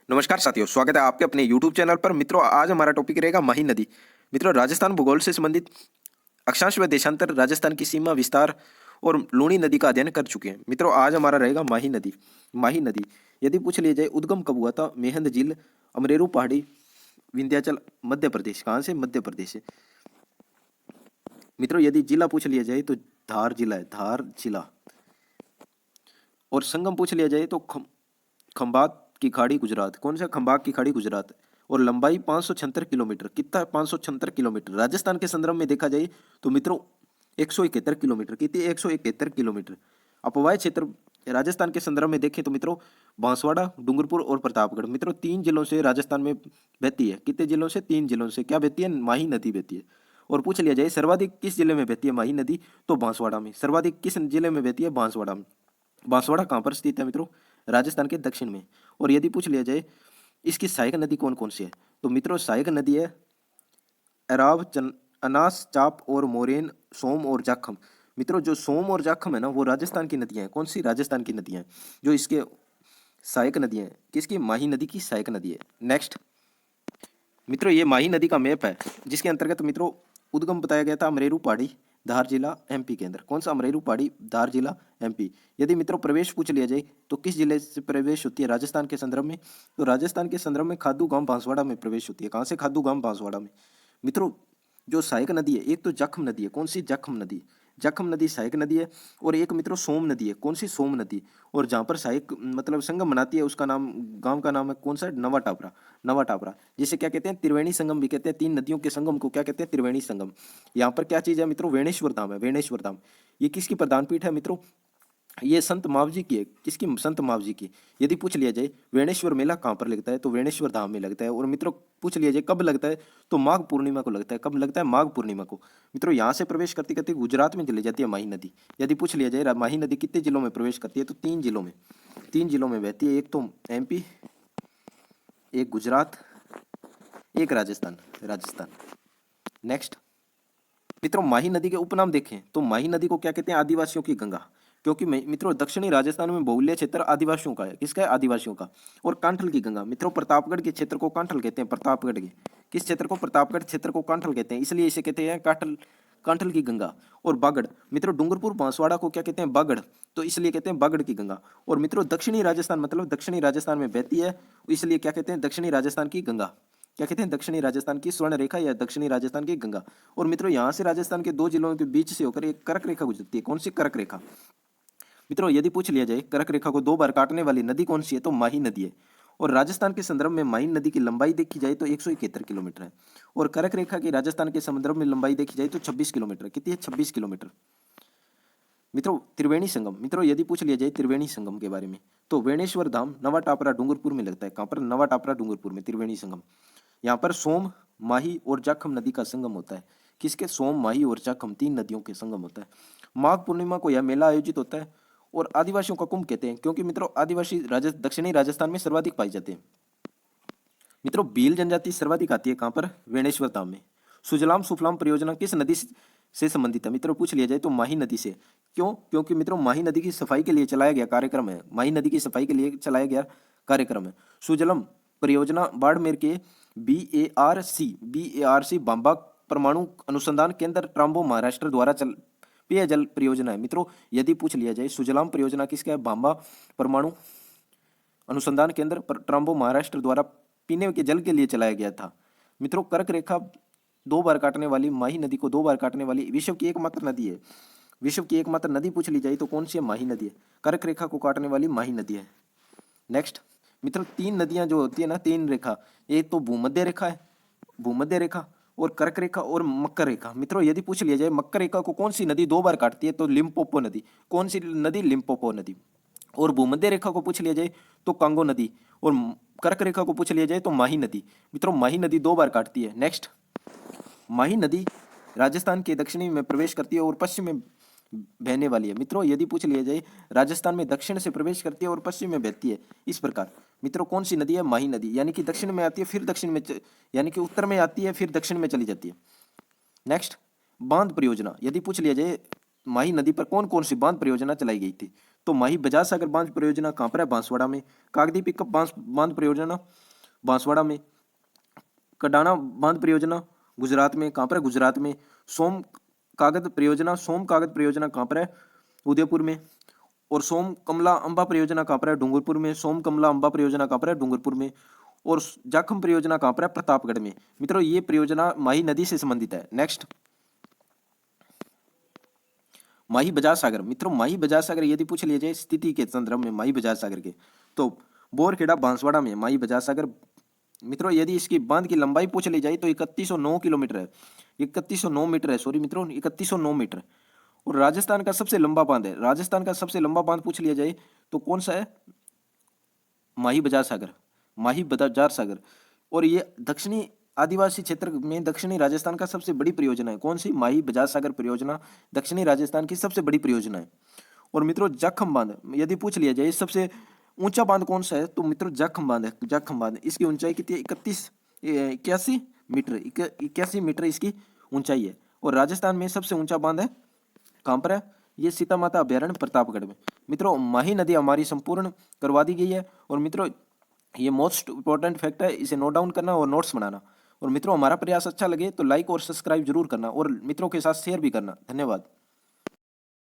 नमस्कार साथियों, स्वागत है आपके अपने YouTube चैनल पर। मित्रों, आज हमारा टॉपिक रहेगा माही नदी। मित्रों, राजस्थान भूगोल से संबंधित अक्षांश व देशांतर, राजस्थान की सीमा विस्तार और लूणी नदी का अध्ययन कर चुके हैं। मित्रों, आज हमारा रहेगा माही नदी। माही नदी यदि पूछ लिया जाए उद्गम कब हुआ था? मेहंद झील, अमरेरू पहाड़ी, विंध्याचल, मध्य प्रदेश। कहाँ से? मध्य प्रदेश से। मित्रों, यदि जिला पूछ लिया जाए तो धार जिला है, धार जिला। और संगम पूछ लिया जाए तो खंबात की खाड़ी गुजरात। कौन सा? खंबात की खाड़ी गुजरात। और लंबाई 576 किलोमीटर। कितना? 576 किलोमीटर। राजस्थान के संदर्भ में देखा जाए तो मित्रों 171 किलोमीटर। कितनी? 171 किलोमीटर। अपवाय क्षेत्र राजस्थान के संदर्भ में देखें तो मित्रों बांसवाड़ा, डूंगरपुर और प्रतापगढ़। मित्रों 3 जिलों से राजस्थान में बहती है। कितने जिलों से? 3 जिलों से। क्या बहती है? माही नदी बहती है। और पूछ लिया जाए सर्वाधिक किस जिले में बहती है माही नदी, तो बांसवाड़ा में। सर्वाधिक किस जिले में बहती है? बांसवाड़ा में। बांसवाड़ा कहाँ पर स्थित है मित्रों? राजस्थान के दक्षिण में। और यदि पूछ लिया जाए इसकी सहायक नदी कौन कौन सी है, तो मित्रों सहायक नदी है एराव, अनास, चाप और मोरेन, सोम और जाखम। मित्रों जो सोम और जाखम है ना, वो राजस्थान की नदियां हैं। कौन सी? राजस्थान की नदियां हैं जो इसके सहायक नदियां हैं। किसकी? माही नदी की सहायक नदी है। नेक्स्ट मित्रों, ये माही नदी का मैप है जिसके अंतर्गत मित्रों उद्गम बताया गया था अमरेरू पहाड़ी, धार जिला, एमपी के अंदर। कौन सा? अमरेरू पहाड़ी, धार जिला, एमपी। यदि मित्रों प्रवेश पूछ लिया जाए तो किस जिले से प्रवेश होती है राजस्थान के संदर्भ में, तो राजस्थान के संदर्भ में खादू गांव बांसवाड़ा में प्रवेश होती है। कहाँ से? खादू गांव बांसवाड़ा में। मित्रों जो सहायक नदी है, एक तो जखम नदी है। कौन सी? जखम नदी। जखम नदी सहायक नदी है। और एक मित्रों सोम नदी है। कौन सी? सोम नदी। और जहाँ पर सहायक मतलब संगम बनाती है उसका नाम, गांव का नाम है कौन सा? नवा टापरा। नवा टापरा, जिसे क्या कहते हैं? त्रिवेणी संगम भी कहते हैं। 3 नदियों के संगम को क्या कहते हैं? त्रिवेणी संगम। यहाँ पर क्या चीज है मित्रों? वेणेश्वर धाम है। वेणेश्वर धाम ये किसकी प्रधान पीठ है मित्रों? ये संत मावजी की है। किसकी? संत मावजी की। यदि पूछ लिया जाए वेणेश्वर मेला कहाँ पर लगता है, तो वेणेश्वर धाम में लगता है। और मित्रों पूछ लिया जाए कब लगता है, तो माघ पूर्णिमा को लगता है। कब लगता है? माघ पूर्णिमा को। मित्रों यहाँ से प्रवेश करती करती गुजरात में चली जाती है माही नदी। यदि पूछ लिया जाए माही नदी कितने जिलों में प्रवेश करती है, तो 3 जिलों में। 3 जिलों में बहती है। एक तो एमपी, एक गुजरात, एक राजस्थान। राजस्थान। नेक्स्ट मित्रों माही नदी के उपनाम देखें तो माही नदी को क्या कहते हैं? आदिवासियों की गंगा। क्योंकि मित्रों दक्षिणी राजस्थान में बहुल्य क्षेत्र आदिवासियों का है। किसका है? आदिवासियों का। और कांठल की गंगा। मित्रों प्रतापगढ़ के क्षेत्र को कांठल कहते हैं। प्रतापगढ़ के किस क्षेत्र को? प्रतापगढ़ क्षेत्र को कांठल कहते हैं, इसलिए इसे कहते हैं कांठल, कांठल की गंगा। और बागड़ मित्रों डूंगरपुर बांसवाड़ा को क्या कहते हैं? बागड़, तो इसलिए कहते हैं बागड़ की गंगा। और मित्रों दक्षिणी राजस्थान मतलब दक्षिणी राजस्थान में बहती है, इसलिए क्या कहते हैं? दक्षिणी राजस्थान की गंगा। क्या कहते हैं? दक्षिणी राजस्थान की स्वर्ण रेखा या दक्षिणी राजस्थान की गंगा। और मित्रों यहाँ से राजस्थान के 2 जिलों के बीच से होकर एक कर्क रेखा गुजरती है। कौन सी? कर्क रेखा। मित्रों यदि पूछ लिया जाए कर्क रेखा को 2 बार काटने वाली नदी कौन सी है, तो माही नदी है। और राजस्थान के संदर्भ में माही नदी की लंबाई देखी जाए तो 171 किलोमीटर है। और कर्क रेखा की राजस्थान के संदर्भ में लंबाई देखी जाए तो 26 किलोमीटर। कितनी है? 26 किलोमीटर। मित्रों त्रिवेणी संगम। मित्रों यदि पूछ लिया जाए त्रिवेणी संगम के बारे में, तो वेणेश्वर धाम, नवा टापरा, डूंगरपुर में लगता है। कहाँ पर? नवा टापरा, डूंगरपुर में त्रिवेणी संगम। यहाँ पर सोम, माही और जाखम नदी का संगम होता है। किसके? सोम, माही और जाखम 3 नदियों के संगम होता है। माघ पूर्णिमा को यह मेला आयोजित होता है। और आदिवासियों का कुंभ कहते हैं क्योंकि मित्रों आदिवासी दक्षिणी राजस्थान में सर्वाधिक पाए जाते हैं। मित्रों भील जनजाति सर्वाधिक आती है कहाँ पर? वेणेश्वर धाम में। सुजलाम सुफलाम परियोजना किस नदी से संबंधित है? मित्रों पूछ लिया जाए तो माही नदी से। क्यों? क्योंकि मित्रों माही नदी की सफाई के लिए चलाया गया कार्यक्रम है। माही नदी की सफाई के लिए चलाया गया कार्यक्रम है। सुजलम परियोजना बाड़मेर के BARC बांबा परमाणु अनुसंधान केंद्र, ट्राम्बो, महाराष्ट्र द्वारा पेयजल परियोजना है। मित्रों यदि पूछ लिया जाए सुजलाम परियोजना किसका है? बांबा परमाणु अनुसंधान केंद्र, ट्राम्बो, महाराष्ट्र द्वारा पीने के जल के लिए चलाया गया था। मित्रों कर्क रेखा 2 बार काटने वाली माही नदी को 2 बार काटने वाली विश्व की एकमात्र नदी है। विश्व की एकमात्र नदी पूछ ली जाए तो कौन सी है? माही नदी है। कर्क रेखा को काटने वाली माही नदी है। नेक्स्ट मित्रों 3 नदियां जो होती है ना, 3 रेखा, एक तो भूमध्य रेखा है, भूमध्य रेखा और कर्क रेखा और मकर रेखा। मित्रों यदि पूछ लिया जाए मकर रेखा को कौन सी नदी 2 बार काटती है, तो लिम्पोपो नदी। कौन सी नदी? लिम्पोपो नदी। और भूमध्य रेखा को पूछ लिया जाए तो कांगो नदी। और कर्क रेखा को पूछ लिया जाए तो माही नदी। मित्रों माही नदी 2 बार काटती है। नेक्स्ट माही नदी राजस्थान के दक्षिणी में प्रवेश करती है और पश्चिम में बहने वाली है। मित्रों यदि पूछ लिया जाए राजस्थान में दक्षिण से प्रवेश करती है और पश्चिम में बहती है। इस प्रकार मित्रों कौन सी नदी है? माही नदी। यानी कि दक्षिण में आती है फिर दक्षिण में यानी कि उत्तर में आती है फिर दक्षिण में चली जाती है। नेक्स्ट बांध परियोजना। यदि पूछ लिया जाए माही नदी पर कौन कौन सी बांध परियोजना चलाई गई थी, तो माही बजाज सागर बांध परियोजना कहाँ पर है? बांसवाड़ा में। कागदी पिकअप बांध परियोजना बांसवाड़ा में। कडाना बांध परियोजना गुजरात में। कहाँ पर है? गुजरात में। सोम कागज परियोजना कहाँ पर है? उदयपुर में। और सोम कमला अंबा परियोजना कहाँ पर है? डूंगरपुर में। सोम कमला अंबा परियोजना कहाँ पर है? डूंगरपुर में। और जाखम परियोजना कहाँ पर है? प्रतापगढ़ में। मित्रों ये परियोजना माही नदी से संबंधित है। नेक्स्ट, माही बजाज सागर। मित्रों माही बजाज सागर यदि पूछ लिया जाए स्थिति के संदर्भ में माही बजाज सागर के, तो बोरखेड़ा बांसवाड़ा में माही बजाज सागर। मित्रों यदि इसकी बांध की लंबाई पूछ ली जाए तो 3109 किलोमीटर है, 3109 मीटर है, सॉरी मित्रों 3109 मीटर। और राजस्थान का सबसे लंबा बांध है, राजस्थान का सबसे लंबा बांध पूछ लिया जाए तो कौन सा है? माही बजाज सागर, माही बजाज सागर। और ये दक्षिणी आदिवासी क्षेत्र में दक्षिणी राजस्थान का सबसे बड़ी परियोजना है। कौन सी? माही बजाज सागर परियोजना दक्षिणी राजस्थान की सबसे बड़ी परियोजना है। और मित्रों जाखम बांध यदि पूछ लिया जाए सबसे ऊंचा बांध कौन सा है, तो मित्रों जाखम बांध है। जाखम बांध, इसकी ऊंचाई कितनी है? 81 मीटर, 81 मीटर इसकी ऊंचाई है। और राजस्थान में सबसे ऊंचा बांध है कहाँ पर है? ये सीता माता अभ्यारण्य प्रतापगढ़ में। मित्रों माही नदी हमारी संपूर्ण करवा दी गई है। और मित्रों ये मोस्ट इंपॉर्टेंट फैक्ट है, इसे नोट डाउन करना और नोट्स बनाना। और मित्रों हमारा प्रयास अच्छा लगे तो लाइक और सब्सक्राइब जरूर करना और मित्रों के साथ शेयर भी करना। धन्यवाद।